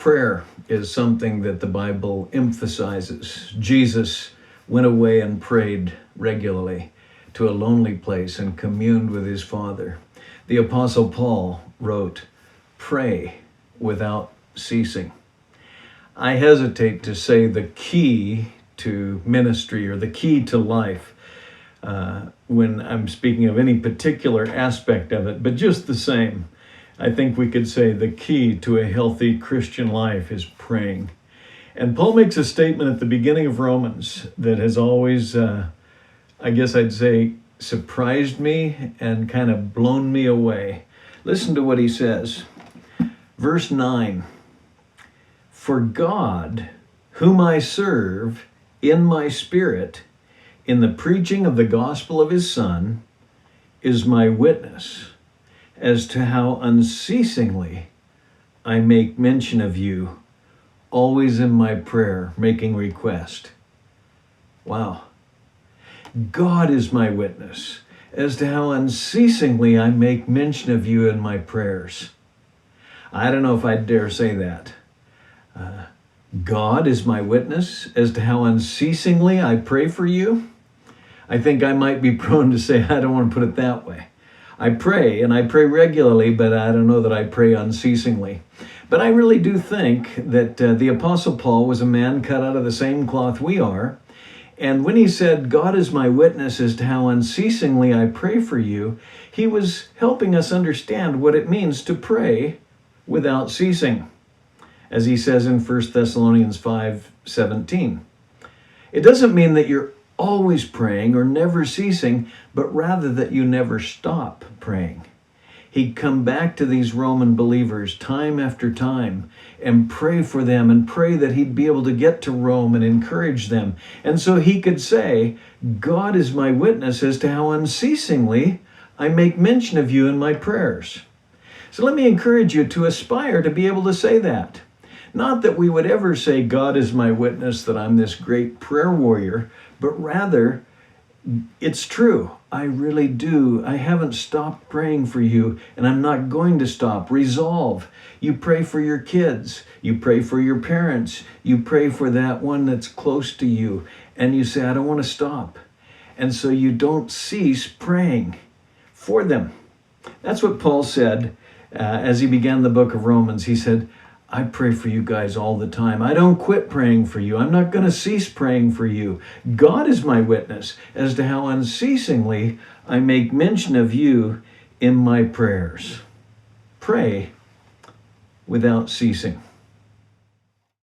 Prayer is something that the Bible emphasizes. Jesus went away and prayed regularly to a lonely place and communed with his Father. The Apostle Paul wrote, "Pray without ceasing." I hesitate to say the key to ministry or the key to life when I'm speaking of any particular aspect of it, but just the same, I think we could say the key to a healthy Christian life is praying. And Paul makes a statement at the beginning of Romans that has always, I guess I'd say, surprised me and kind of blown me away. Listen to what he says. Verse 9, "For God, whom I serve in my spirit, in the preaching of the gospel of his Son, is my witness as to how unceasingly I make mention of you, always in my prayer, making request." Wow. God is my witness as to how unceasingly I make mention of you in my prayers. I don't know if I dare say that. God is my witness as to how unceasingly I pray for you. I think I might be prone to say, I don't want to put it that way. I pray, and I pray regularly, but I don't know that I pray unceasingly. But I really do think that the Apostle Paul was a man cut out of the same cloth we are. And when he said, God is my witness as to how unceasingly I pray for you, he was helping us understand what it means to pray without ceasing. As he says in 1 Thessalonians 5:17. It doesn't mean that you're always praying or never ceasing, but rather that you never stop praying. He'd come back to these Roman believers time after time and pray for them and pray that he'd be able to get to Rome and encourage them. And so he could say, God is my witness as to how unceasingly I make mention of you in my prayers. So let me encourage you to aspire to be able to say that. Not that we would ever say, God is my witness that I'm this great prayer warrior, but rather, it's true. I really do. I haven't stopped praying for you, and I'm not going to stop. Resolve. You pray for your kids. You pray for your parents. You pray for that one that's close to you, and you say, I don't want to stop. And so you don't cease praying for them. That's what Paul said as he began the book of Romans. He said, I pray for you guys all the time. I don't quit praying for you. I'm not going to cease praying for you. God is my witness as to how unceasingly I make mention of you in my prayers. Pray without ceasing.